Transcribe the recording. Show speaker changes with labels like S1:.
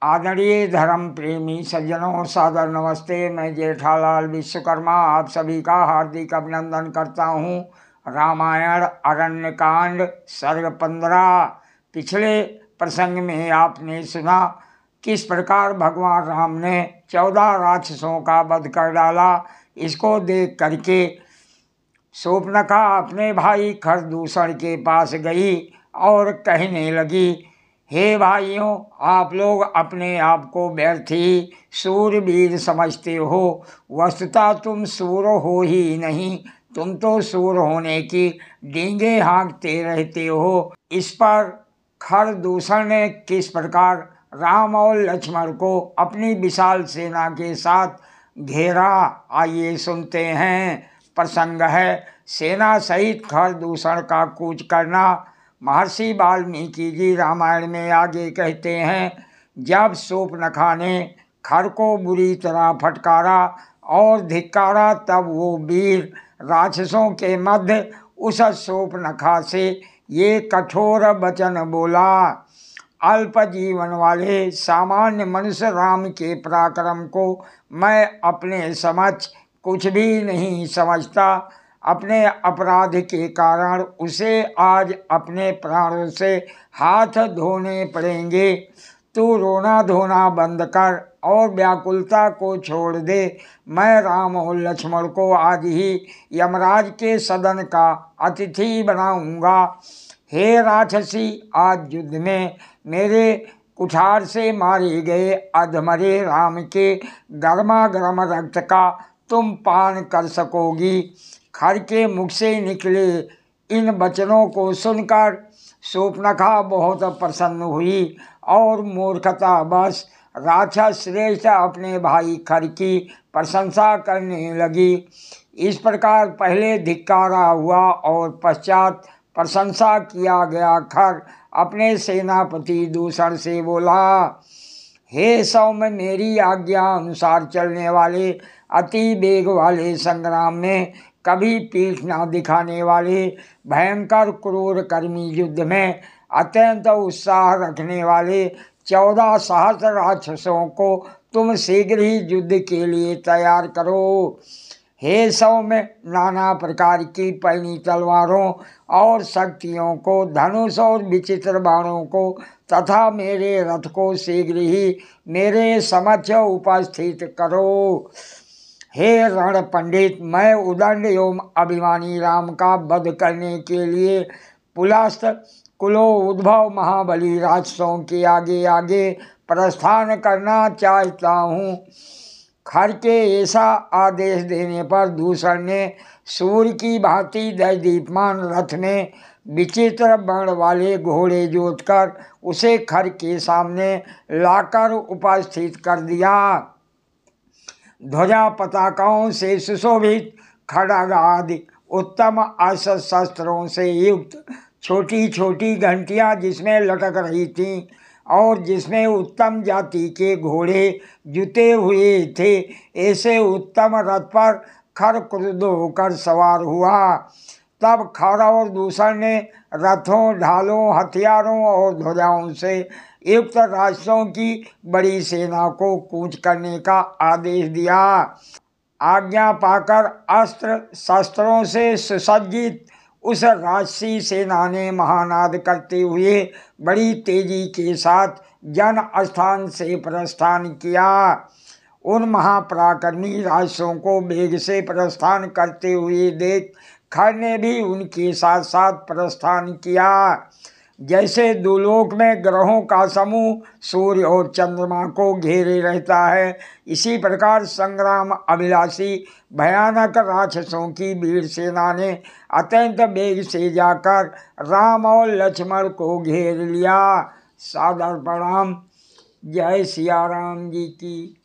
S1: आदरणीय धर्म प्रेमी सज्जनों, सादर नमस्ते। मैं जेठालाल विश्वकर्मा आप सभी का हार्दिक अभिनंदन करता हूँ। रामायण अरण्यकांड सर्ग 15। पिछले प्रसंग में आपने सुना किस प्रकार भगवान राम ने 14 राक्षसों का वध कर डाला। इसको देख करके शूर्पणखा अपने भाई खरदूषण के पास गई और कहने लगी, हे भाइयों, आप लोग अपने आप को व्यर्थ ही शूरवीर समझते हो। वस्तुतः तुम शूर हो ही नहीं, तुम तो शूर होने की डींगे हाँकते रहते हो। इस पर खरदूषण ने किस प्रकार राम और लक्ष्मण को अपनी विशाल सेना के साथ घेरा, आइए सुनते हैं। प्रसंग है सेना सहित खरदूषण का कूच करना। महर्षि वाल्मीकि जी रामायण में आगे कहते हैं, जब शूर्पणखा ने खर को बुरी तरह फटकारा और धिक्कारा, तब वो वीर राक्षसों के मध्य उस शूर्पणखा से ये कठोर वचन बोला, अल्प जीवन वाले सामान्य मनुष्य राम के पराक्रम को मैं अपने समक्ष कुछ भी नहीं समझता। अपने अपराध के कारण उसे आज अपने प्राणों से हाथ धोने पड़ेंगे। तू रोना धोना बंद कर और व्याकुलता को छोड़ दे। मैं राम और लक्ष्मण को आज ही यमराज के सदन का अतिथि बनाऊंगा। हे राक्षसी, आज युद्ध में मेरे कुठार से मारे गए अधमरे राम के गर्मा गर्म रक्त का तुम पान कर सकोगी। खर के मुख से निकले इन वचनों को सुनकर शूर्पणखा बहुत प्रसन्न हुई और मूर्खतावश राक्षस श्रेष्ठ अपने भाई खर की प्रशंसा करने लगी। इस प्रकार पहले धिक्कारा हुआ और पश्चात प्रशंसा किया गया खर अपने सेनापति दूषण से बोला, हे सौम्य, मेरी आज्ञा अनुसार चलने वाले अति वेग वाले संग्राम में कभी पीठ न दिखाने वाले भयंकर क्रूर कर्मी युद्ध में अत्यंत उत्साह रखने वाले 14 सहस्र राक्षसों को तुम शीघ्र ही युद्ध के लिए तैयार करो। हे सौम्य, नाना प्रकार की पैनी तलवारों और शक्तियों को, धनुष और विचित्र बाणों को तथा मेरे रथ को शीघ्र ही मेरे समक्ष उपस्थित करो। हे रण पंडित, मैं उदंड एवं अभिमानी राम का वध करने के लिए पुलस्त कुलोद्भव महाबली राक्षसों के आगे आगे प्रस्थान करना चाहता हूँ। खर के ऐसा आदेश देने पर दूषण ने सूर्य की भांति दीप्यमान रथ में विचित्र वर्ण वाले घोड़े जोतकर उसे खर के सामने लाकर उपस्थित कर दिया। ध्वजा पताकाओं से सुशोभित खड्ग आदि उत्तम अस्त्र शस्त्रों से युक्त छोटी छोटी घंटियां जिसमें लटक रही थीं और जिसमें उत्तम जाति के घोड़े जुते हुए थे, ऐसे उत्तम रथ पर खर क्रुद्ध होकर सवार हुआ। तब खर और दूषण ने रथों, ढालों, हथियारों और ध्वजाओं से युक्त राक्षसों की बड़ी सेना को कूच करने का आदेश दिया। आज्ञा पाकर अस्त्र शस्त्रों से सुसज्जित उस राक्षसी सेना ने महानाद करते हुए बड़ी तेजी के साथ जन स्थान से प्रस्थान किया। उन महापराक्रमी राक्षसों को वेग से प्रस्थान करते हुए देख खर ने भी उनके साथ साथ प्रस्थान किया। जैसे दुलोक में ग्रहों का समूह सूर्य और चंद्रमा को घेरे रहता है, इसी प्रकार संग्राम अभिलाषी भयानक राक्षसों की भीड़ सेना ने अत्यंत वेग से जाकर राम और लक्ष्मण को घेर लिया। सादर प्रणाम। जय सिया राम जी की।